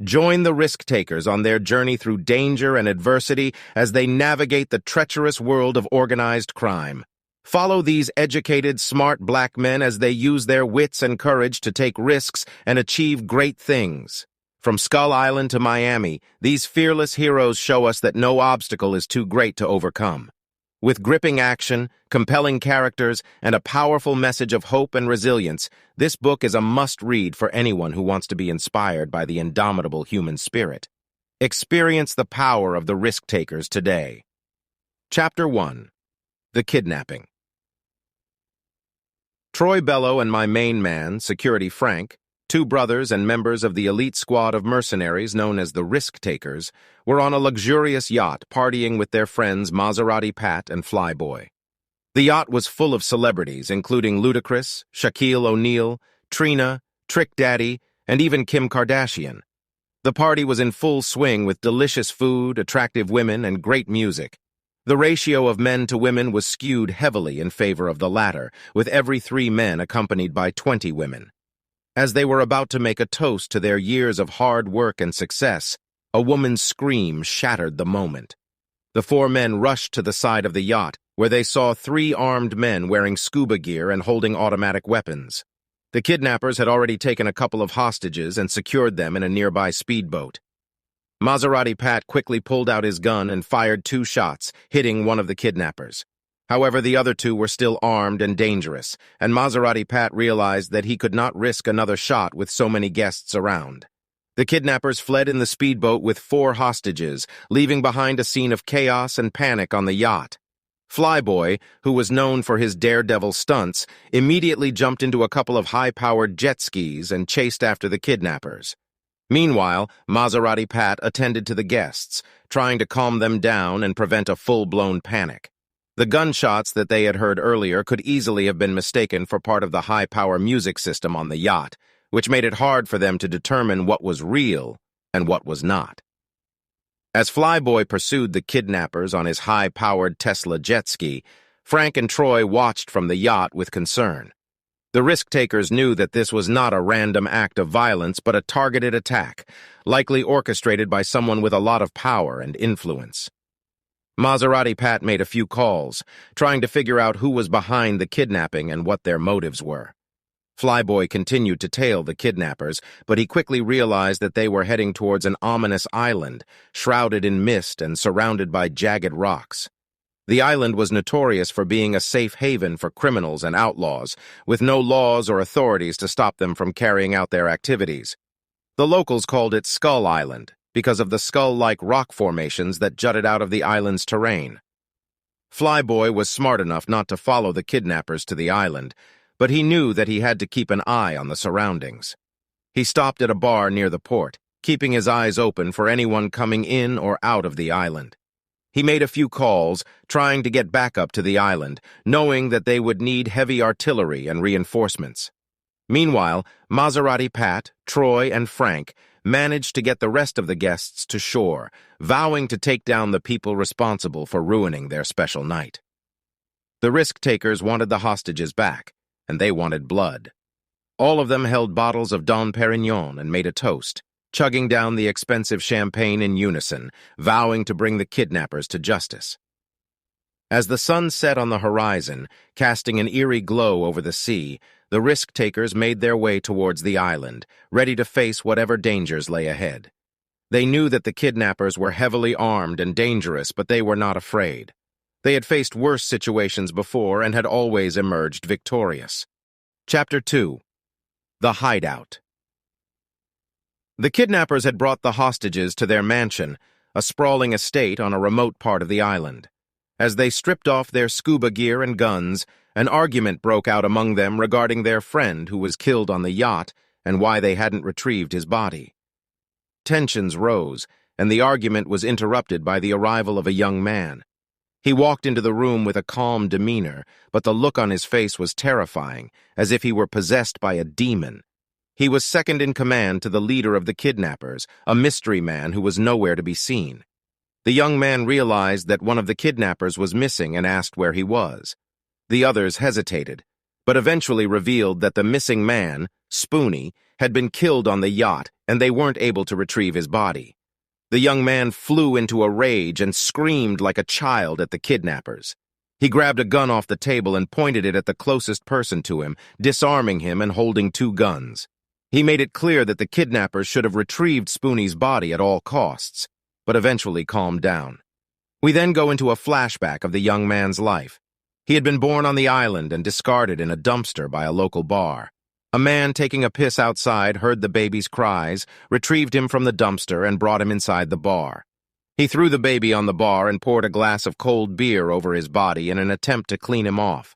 Join the risk-takers on their journey through danger and adversity as they navigate the treacherous world of organized crime. Follow these educated, smart black men as they use their wits and courage to take risks and achieve great things. From Skull Island to Miami, these fearless heroes show us that no obstacle is too great to overcome. With gripping action, compelling characters, and a powerful message of hope and resilience, this book is a must-read for anyone who wants to be inspired by the indomitable human spirit. Experience the power of the risk-takers today. Chapter 1. The Kidnapping. Troy Bello and my main man, Security Frank, two brothers and members of the elite squad of mercenaries known as the Risktakers, were on a luxurious yacht partying with their friends Maserati Pat and Flyboy. The yacht was full of celebrities, including Ludacris, Shaquille O'Neal, Trina, Trick Daddy, and even Kim Kardashian. The party was in full swing with delicious food, attractive women, and great music. The ratio of men to women was skewed heavily in favor of the latter, with every 3 men accompanied by 20 women. As they were about to make a toast to their years of hard work and success, a woman's scream shattered the moment. The 4 men rushed to the side of the yacht, where they saw 3 armed men wearing scuba gear and holding automatic weapons. The kidnappers had already taken a couple of hostages and secured them in a nearby speedboat. Maserati Pat quickly pulled out his gun and fired 2 shots, hitting one of the kidnappers. However, the other 2 were still armed and dangerous, and Maserati Pat realized that he could not risk another shot with so many guests around. The kidnappers fled in the speedboat with 4 hostages, leaving behind a scene of chaos and panic on the yacht. Flyboy, who was known for his daredevil stunts, immediately jumped into a couple of high-powered jet skis and chased after the kidnappers. Meanwhile, Maserati Pat attended to the guests, trying to calm them down and prevent a full-blown panic. The gunshots that they had heard earlier could easily have been mistaken for part of the high-power music system on the yacht, which made it hard for them to determine what was real and what was not. As Flyboy pursued the kidnappers on his high-powered Tesla jet ski, Frank and Troy watched from the yacht with concern. The risk-takers knew that this was not a random act of violence but a targeted attack, likely orchestrated by someone with a lot of power and influence. Maserati Pat made a few calls, trying to figure out who was behind the kidnapping and what their motives were. Flyboy continued to tail the kidnappers, but he quickly realized that they were heading towards an ominous island, shrouded in mist and surrounded by jagged rocks. The island was notorious for being a safe haven for criminals and outlaws, with no laws or authorities to stop them from carrying out their activities. The locals called it Skull Island, because of the skull-like rock formations that jutted out of the island's terrain. Flyboy was smart enough not to follow the kidnappers to the island, but he knew that he had to keep an eye on the surroundings. He stopped at a bar near the port, keeping his eyes open for anyone coming in or out of the island. He made a few calls, trying to get back up to the island, knowing that they would need heavy artillery and reinforcements. Meanwhile, Maserati Pat, Troy, and Frank managed to get the rest of the guests to shore, vowing to take down the people responsible for ruining their special night. The risk-takers wanted the hostages back, and they wanted blood. All of them held bottles of Dom Perignon and made a toast, chugging down the expensive champagne in unison, vowing to bring the kidnappers to justice. As the sun set on the horizon, casting an eerie glow over the sea, the risk-takers made their way towards the island, ready to face whatever dangers lay ahead. They knew that the kidnappers were heavily armed and dangerous, but they were not afraid. They had faced worse situations before and had always emerged victorious. Chapter 2. The Hideout. The kidnappers had brought the hostages to their mansion, a sprawling estate on a remote part of the island. As they stripped off their scuba gear and guns, an argument broke out among them regarding their friend who was killed on the yacht and why they hadn't retrieved his body. Tensions rose, and the argument was interrupted by the arrival of a young man. He walked into the room with a calm demeanor, but the look on his face was terrifying, as if he were possessed by a demon. He was second in command to the leader of the kidnappers, a mystery man who was nowhere to be seen. The young man realized that one of the kidnappers was missing and asked where he was. The others hesitated, but eventually revealed that the missing man, Spoonie, had been killed on the yacht and they weren't able to retrieve his body. The young man flew into a rage and screamed like a child at the kidnappers. He grabbed a gun off the table and pointed it at the closest person to him, disarming him and holding 2 guns. He made it clear that the kidnappers should have retrieved Spoonie's body at all costs, but eventually calmed down. We then go into a flashback of the young man's life. He had been born on the island and discarded in a dumpster by a local bar. A man taking a piss outside heard the baby's cries, retrieved him from the dumpster, and brought him inside the bar. He threw the baby on the bar and poured a glass of cold beer over his body in an attempt to clean him off.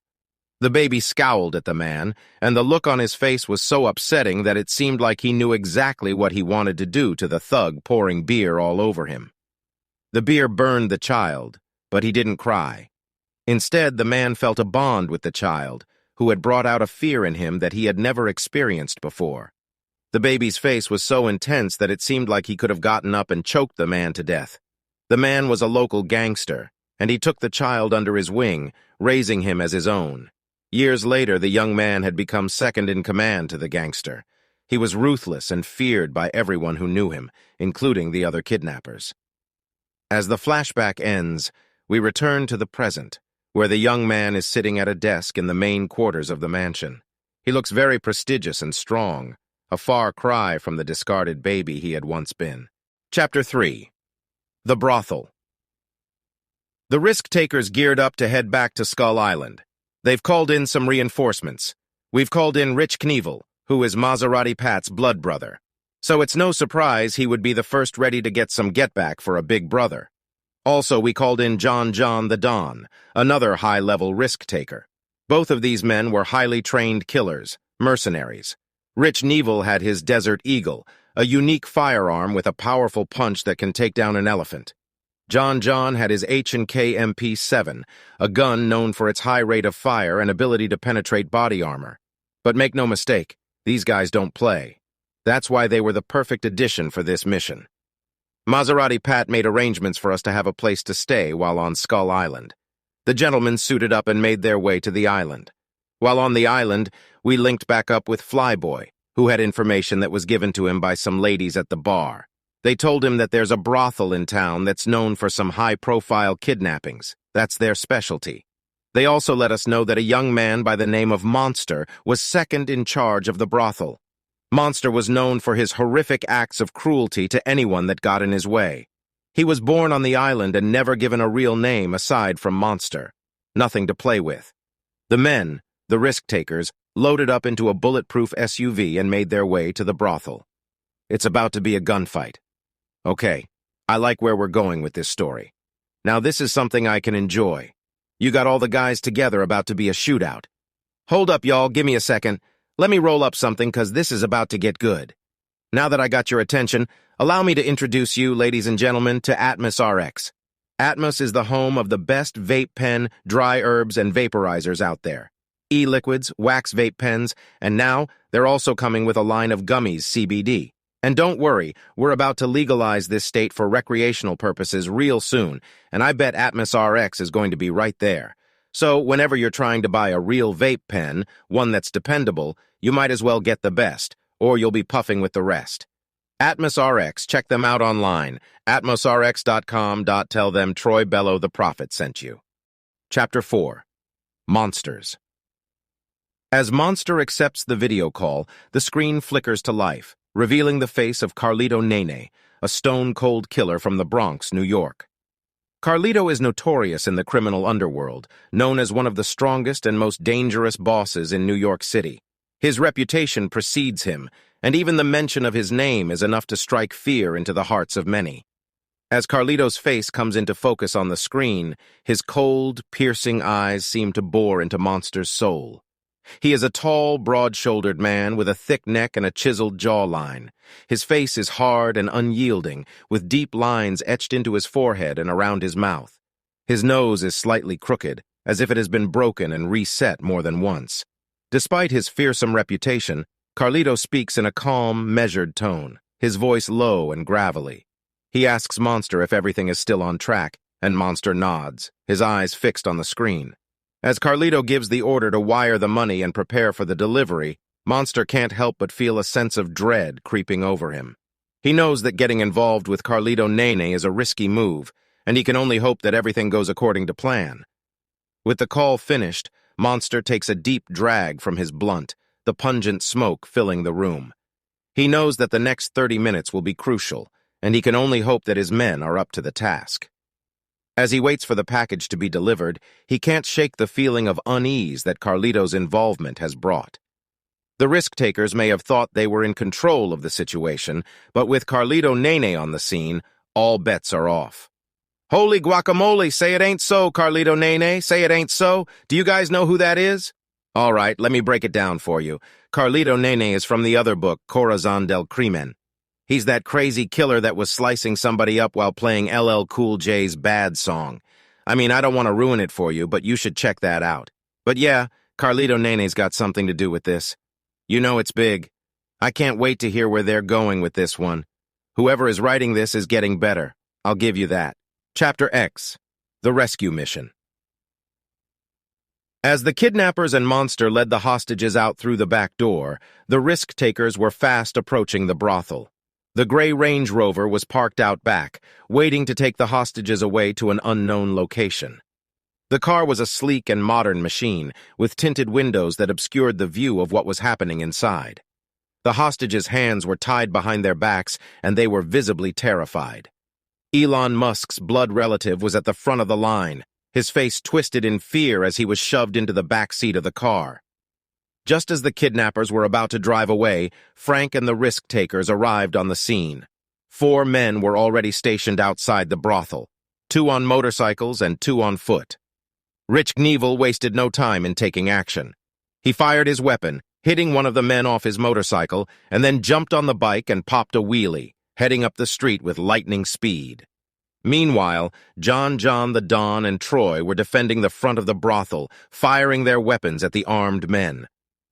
The baby scowled at the man, and the look on his face was so upsetting that it seemed like he knew exactly what he wanted to do to the thug pouring beer all over him. The beer burned the child, but he didn't cry. Instead, the man felt a bond with the child, who had brought out a fear in him that he had never experienced before. The baby's face was so intense that it seemed like he could have gotten up and choked the man to death. The man was a local gangster, and he took the child under his wing, raising him as his own. Years later, the young man had become second in command to the gangster. He was ruthless and feared by everyone who knew him, including the other kidnappers. As the flashback ends, we return to the present, where the young man is sitting at a desk in the main quarters of the mansion. He looks very prestigious and strong, a far cry from the discarded baby he had once been. Chapter 3. The Brothel. The risk-takers geared up to head back to Skull Island. They've called in some reinforcements. We've called in Rich Knievel, who is Maserati Pat's blood brother. So it's no surprise he would be the first ready to get some get-back for a big brother. Also, we called in John the Don, another high-level risk-taker. Both of these men were highly trained killers, mercenaries. Rich Knievel had his Desert Eagle, a unique firearm with a powerful punch that can take down an elephant. John had his H&K MP7, a gun known for its high rate of fire and ability to penetrate body armor. But make no mistake, these guys don't play. That's why they were the perfect addition for this mission. Maserati Pat made arrangements for us to have a place to stay while on Skull Island. The gentlemen suited up and made their way to the island. While on the island, we linked back up with Flyboy, who had information that was given to him by some ladies at the bar. They told him that there's a brothel in town that's known for some high-profile kidnappings. That's their specialty. They also let us know that a young man by the name of Monster was second in charge of the brothel. Monster was known for his horrific acts of cruelty to anyone that got in his way. He was born on the island and never given a real name aside from Monster. Nothing to play with. The men, the risk-takers, loaded up into a bulletproof SUV and made their way to the brothel. It's about to be a gunfight. Okay, I like where we're going with this story. Now this is something I can enjoy. You got all the guys together about to be a shootout. Hold up, y'all, give me a second. Let me roll up something, cause this is about to get good. Now that I got your attention, allow me to introduce you, ladies and gentlemen, to Atmos RX. Atmos is the home of the best vape pen, dry herbs, and vaporizers out there. E-liquids, wax vape pens, and now they're also coming with a line of gummies, CBD. And don't worry, we're about to legalize this state for recreational purposes real soon, and I bet Atmos RX is going to be right there. So whenever you're trying to buy a real vape pen, one that's dependable, you might as well get the best, or you'll be puffing with the rest. Atmos RX, check them out online, atmosrx.com. Tell them Troy Bello the Prophet sent you. Chapter 4. Monsters. As Monster accepts the video call, the screen flickers to life, revealing the face of Carlito Nene, a stone-cold killer from the Bronx, New York. Carlito is notorious in the criminal underworld, known as one of the strongest and most dangerous bosses in New York City. His reputation precedes him, and even the mention of his name is enough to strike fear into the hearts of many. As Carlito's face comes into focus on the screen, his cold, piercing eyes seem to bore into Monster's soul. He is a tall, broad-shouldered man with a thick neck and a chiseled jawline. His face is hard and unyielding, with deep lines etched into his forehead and around his mouth. His nose is slightly crooked, as if it has been broken and reset more than once. Despite his fearsome reputation, Carlito speaks in a calm, measured tone, his voice low and gravelly. He asks Monster if everything is still on track, and Monster nods, his eyes fixed on the screen. As Carlito gives the order to wire the money and prepare for the delivery, Monster can't help but feel a sense of dread creeping over him. He knows that getting involved with Carlito Nene is a risky move, and he can only hope that everything goes according to plan. With the call finished, Monster takes a deep drag from his blunt, the pungent smoke filling the room. He knows that the next 30 minutes will be crucial, and he can only hope that his men are up to the task. As he waits for the package to be delivered, he can't shake the feeling of unease that Carlito's involvement has brought. The risk-takers may have thought they were in control of the situation, but with Carlito Nene on the scene, all bets are off. Holy guacamole, say it ain't so, Carlito Nene, say it ain't so. Do you guys know who that is? All right, let me break it down for you. Carlito Nene is from the other book, Corazon del Crimen. He's that crazy killer that was slicing somebody up while playing LL Cool J's Bad song. I mean, I don't want to ruin it for you, but you should check that out. But yeah, Carlito Nene's got something to do with this. You know it's big. I can't wait to hear where they're going with this one. Whoever is writing this is getting better. I'll give you that. Chapter X, The Rescue Mission. As the kidnappers and Monster led the hostages out through the back door, the risk-takers were fast approaching the brothel. The gray Range Rover was parked out back, waiting to take the hostages away to an unknown location. The car was a sleek and modern machine, with tinted windows that obscured the view of what was happening inside. The hostages' hands were tied behind their backs, and they were visibly terrified. Elon Musk's blood relative was at the front of the line, his face twisted in fear as he was shoved into the back seat of the car. Just as the kidnappers were about to drive away, Frank and the risk-takers arrived on the scene. 4 men were already stationed outside the brothel, 2 on motorcycles and 2 on foot. Rich Knievel wasted no time in taking action. He fired his weapon, hitting one of the men off his motorcycle, and then jumped on the bike and popped a wheelie, heading up the street with lightning speed. Meanwhile, John the Don and Troy were defending the front of the brothel, firing their weapons at the armed men.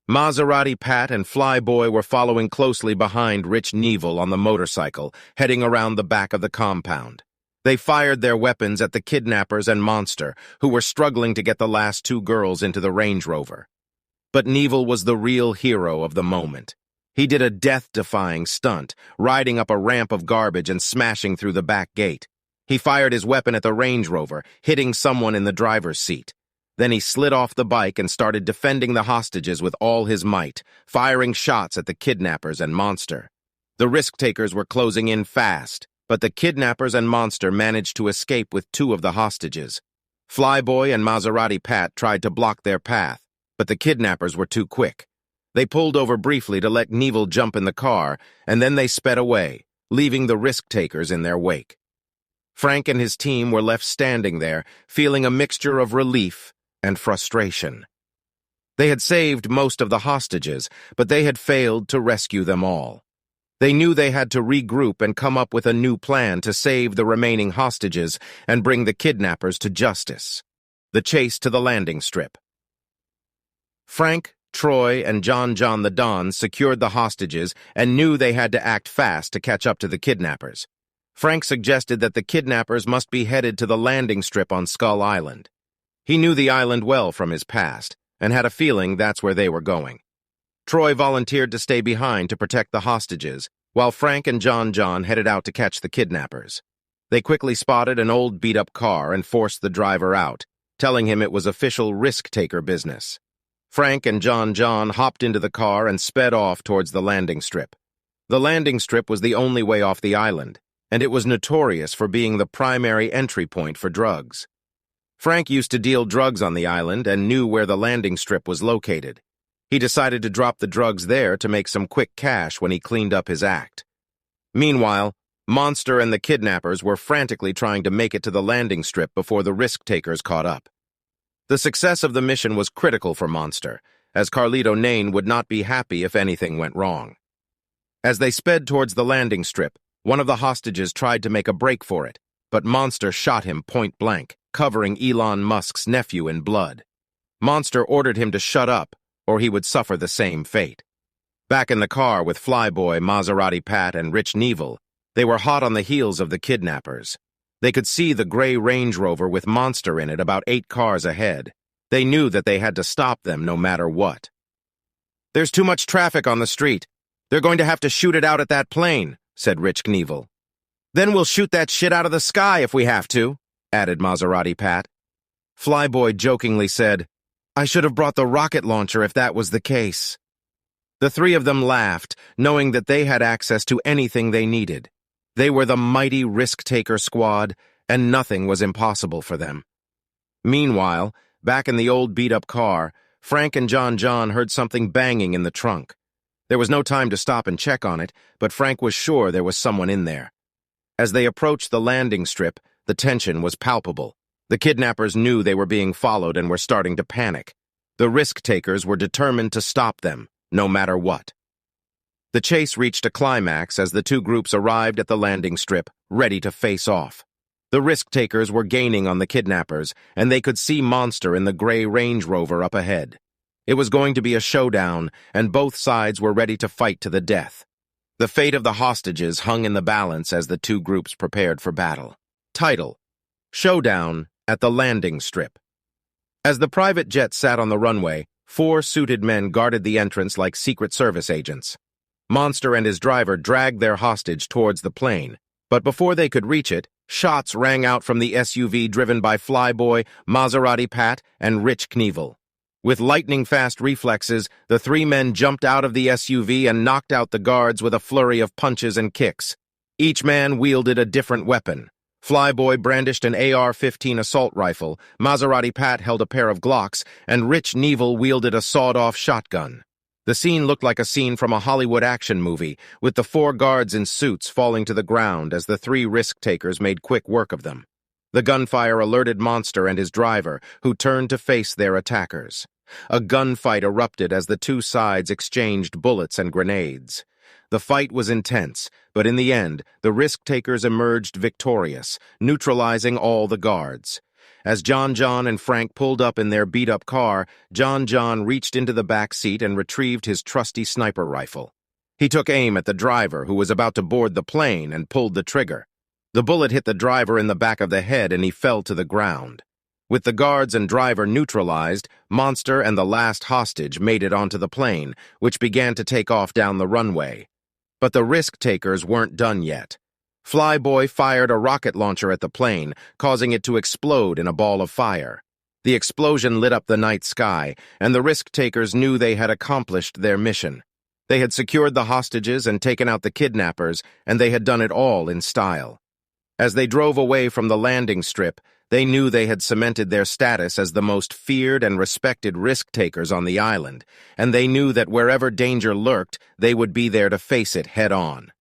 Maserati Pat and Flyboy were following closely behind Rich Knievel on the motorcycle, heading around the back of the compound. They fired their weapons at the kidnappers and Monster, who were struggling to get the last 2 girls into the Range Rover. But Knievel was the real hero of the moment. He did a death-defying stunt, riding up a ramp of garbage and smashing through the back gate. He fired his weapon at the Range Rover, hitting someone in the driver's seat. Then he slid off the bike and started defending the hostages with all his might, firing shots at the kidnappers and Monster. The risk-takers were closing in fast, but the kidnappers and Monster managed to escape with 2 of the hostages. Flyboy and Maserati Pat tried to block their path, but the kidnappers were too quick. They pulled over briefly to let Knievel jump in the car, and then they sped away, leaving the risk-takers in their wake. Frank and his team were left standing there, feeling a mixture of relief and frustration. They had saved most of the hostages, but they had failed to rescue them all. They knew they had to regroup and come up with a new plan to save the remaining hostages and bring the kidnappers to justice. The chase to the landing strip. Frank, Troy, and John the Don secured the hostages and knew they had to act fast to catch up to the kidnappers. Frank suggested that the kidnappers must be headed to the landing strip on Skull Island. He knew the island well from his past, and had a feeling that's where they were going. Troy volunteered to stay behind to protect the hostages, while Frank and John headed out to catch the kidnappers. They quickly spotted an old beat-up car and forced the driver out, telling him it was official risk-taker business. Frank and John hopped into the car and sped off towards the landing strip. The landing strip was the only way off the island, and it was notorious for being the primary entry point for drugs. Frank used to deal drugs on the island and knew where the landing strip was located. He decided to drop the drugs there to make some quick cash when he cleaned up his act. Meanwhile, Monster and the kidnappers were frantically trying to make it to the landing strip before the risk-takers caught up. The success of the mission was critical for Monster, as Carlito Nene would not be happy if anything went wrong. As they sped towards the landing strip, one of the hostages tried to make a break for it, but Monster shot him point blank, covering Elon Musk's nephew in blood. Monster ordered him to shut up, or he would suffer the same fate. Back in the car with Flyboy, Maserati Pat, and Rich Knievel, they were hot on the heels of the kidnappers. They could see the gray Range Rover with Monster in it about 8 cars ahead. They knew that they had to stop them no matter what. "There's too much traffic on the street. They're going to have to shoot it out at that plane," said Rich Knievel. Then we'll shoot that shit out of the sky if we have to, added Maserati Pat. Flyboy jokingly said, I should have brought the rocket launcher if that was the case. The three of them laughed, knowing that they had access to anything they needed. They were the mighty risk-taker squad, and nothing was impossible for them. Meanwhile, back in the old beat-up car, Frank and John heard something banging in the trunk. There was no time to stop and check on it, but Frank was sure there was someone in there. As they approached the landing strip, the tension was palpable. The kidnappers knew they were being followed and were starting to panic. The risk-takers were determined to stop them, no matter what. The chase reached a climax as the two groups arrived at the landing strip, ready to face off. The risk-takers were gaining on the kidnappers, and they could see Monster in the gray Range Rover up ahead. It was going to be a showdown, and both sides were ready to fight to the death. The fate of the hostages hung in the balance as the two groups prepared for battle. Title: Showdown at the Landing Strip. As the private jet sat on the runway, 4 suited men guarded the entrance like Secret Service agents. Monster and his driver dragged their hostage towards the plane, but before they could reach it, shots rang out from the SUV driven by Flyboy, Maserati Pat, and Rich Knievel. With lightning-fast reflexes, the 3 men jumped out of the SUV and knocked out the guards with a flurry of punches and kicks. Each man wielded a different weapon. Flyboy brandished an AR-15 assault rifle, Maserati Pat held a pair of Glocks, and Rich Knievel wielded a sawed-off shotgun. The scene looked like a scene from a Hollywood action movie, with the 4 guards in suits falling to the ground as the 3 risk-takers made quick work of them. The gunfire alerted Monster and his driver, who turned to face their attackers. A gunfight erupted as the two sides exchanged bullets and grenades. The fight was intense, but in the end, the risk-takers emerged victorious, neutralizing all the guards. As John and Frank pulled up in their beat-up car, John reached into the back seat and retrieved his trusty sniper rifle. He took aim at the driver, who was about to board the plane, and pulled the trigger. The bullet hit the driver in the back of the head, and he fell to the ground. With the guards and driver neutralized, Monster and the last hostage made it onto the plane, which began to take off down the runway. But the risk-takers weren't done yet. Flyboy fired a rocket launcher at the plane, causing it to explode in a ball of fire. The explosion lit up the night sky, and the risk-takers knew they had accomplished their mission. They had secured the hostages and taken out the kidnappers, and they had done it all in style. As they drove away from the landing strip, they knew they had cemented their status as the most feared and respected risk-takers on the island, and they knew that wherever danger lurked, they would be there to face it head-on.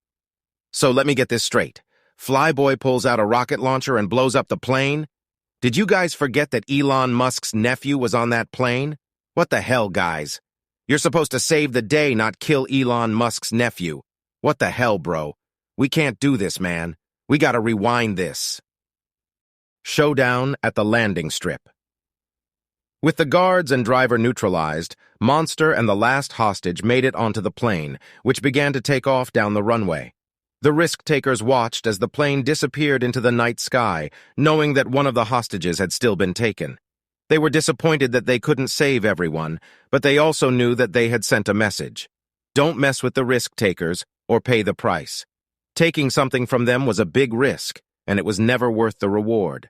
So let me get this straight. Flyboy pulls out a rocket launcher and blows up the plane? Did you guys forget that Elon Musk's nephew was on that plane? What the hell, guys? You're supposed to save the day, not kill Elon Musk's nephew. What the hell, bro? We can't do this, man. We gotta rewind this. Showdown at the landing strip. With the guards and driver neutralized, Monster and the last hostage made it onto the plane, which began to take off down the runway. The risk-takers watched as the plane disappeared into the night sky, knowing that one of the hostages had still been taken. They were disappointed that they couldn't save everyone, but they also knew that they had sent a message. Don't mess with the risk-takers or pay the price. Taking something from them was a big risk, and it was never worth the reward.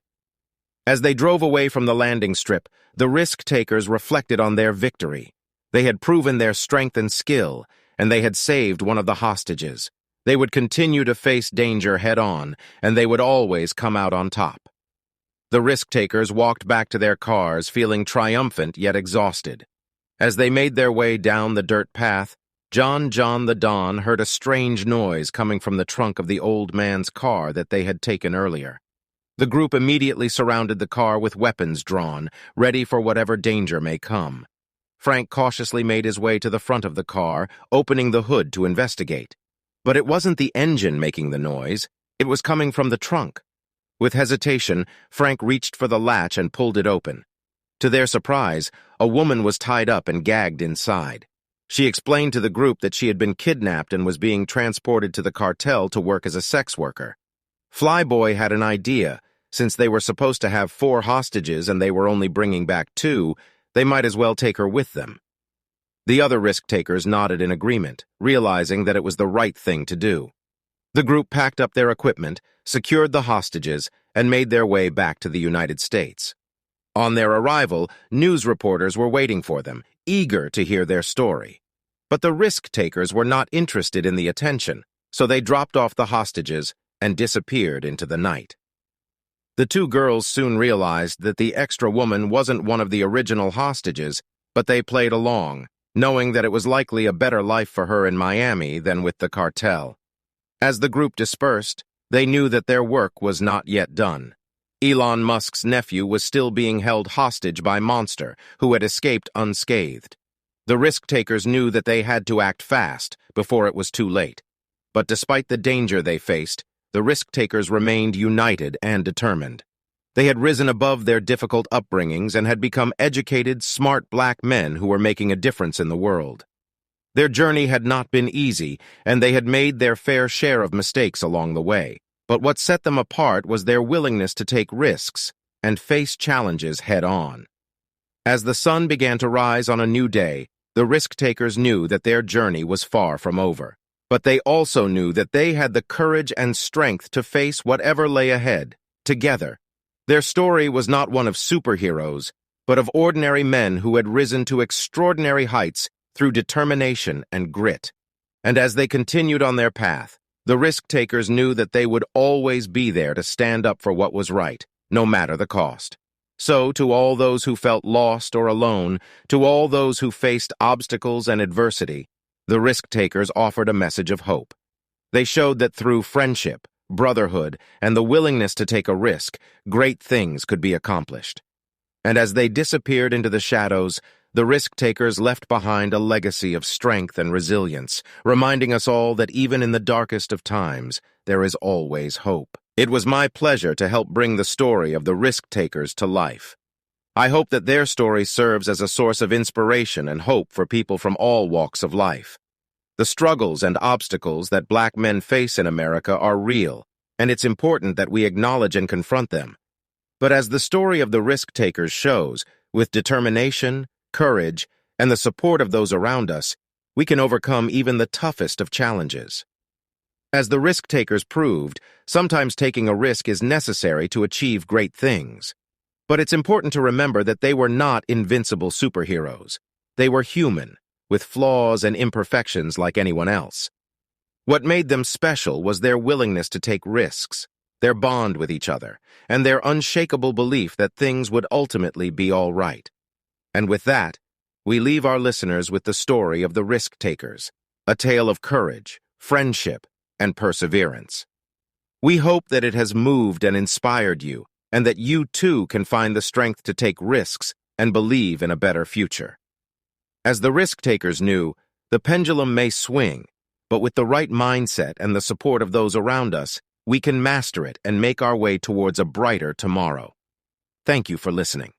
As they drove away from the landing strip, the risk-takers reflected on their victory. They had proven their strength and skill, and they had saved one of the hostages. They would continue to face danger head-on, and they would always come out on top. The risk-takers walked back to their cars, feeling triumphant yet exhausted. As they made their way down the dirt path, John the Don heard a strange noise coming from the trunk of the old man's car that they had taken earlier. The group immediately surrounded the car with weapons drawn, ready for whatever danger may come. Frank cautiously made his way to the front of the car, opening the hood to investigate. But it wasn't the engine making the noise, it was coming from the trunk. With hesitation, Frank reached for the latch and pulled it open. To their surprise, a woman was tied up and gagged inside. She explained to the group that she had been kidnapped and was being transported to the cartel to work as a sex worker. Flyboy had an idea. Since they were supposed to have 4 hostages and they were only bringing back 2, they might as well take her with them. The other risk-takers nodded in agreement, realizing that it was the right thing to do. The group packed up their equipment, secured the hostages, and made their way back to the United States. On their arrival, news reporters were waiting for them, eager to hear their story. But the risk-takers were not interested in the attention, so they dropped off the hostages and disappeared into the night. The two girls soon realized that the extra woman wasn't one of the original hostages, but they played along, knowing that it was likely a better life for her in Miami than with the cartel. As the group dispersed, they knew that their work was not yet done. Elon Musk's nephew was still being held hostage by Monster, who had escaped unscathed. The risk-takers knew that they had to act fast before it was too late. But despite the danger they faced, the risk-takers remained united and determined. They had risen above their difficult upbringings and had become educated, smart black men who were making a difference in the world. Their journey had not been easy, and they had made their fair share of mistakes along the way. But what set them apart was their willingness to take risks and face challenges head-on. As the sun began to rise on a new day, the risk-takers knew that their journey was far from over. But they also knew that they had the courage and strength to face whatever lay ahead, together. Their story was not one of superheroes, but of ordinary men who had risen to extraordinary heights through determination and grit. And as they continued on their path, the risk-takers knew that they would always be there to stand up for what was right, no matter the cost. So, to all those who felt lost or alone, to all those who faced obstacles and adversity, the risk-takers offered a message of hope. They showed that through friendship, brotherhood, and the willingness to take a risk, great things could be accomplished. And as they disappeared into the shadows, the risk-takers left behind a legacy of strength and resilience, reminding us all that even in the darkest of times, there is always hope. It was my pleasure to help bring the story of the risk-takers to life. I hope that their story serves as a source of inspiration and hope for people from all walks of life. The struggles and obstacles that black men face in America are real, and it's important that we acknowledge and confront them. But as the story of the risk-takers shows, with determination, courage, and the support of those around us, we can overcome even the toughest of challenges. As the risk-takers proved, sometimes taking a risk is necessary to achieve great things. But it's important to remember that they were not invincible superheroes. They were human, with flaws and imperfections like anyone else. What made them special was their willingness to take risks, their bond with each other, and their unshakable belief that things would ultimately be all right. And with that, we leave our listeners with the story of the risk-takers, a tale of courage, friendship, and perseverance. We hope that it has moved and inspired you, and that you too can find the strength to take risks and believe in a better future. As the risk-takers knew, the pendulum may swing, but with the right mindset and the support of those around us, we can master it and make our way towards a brighter tomorrow. Thank you for listening.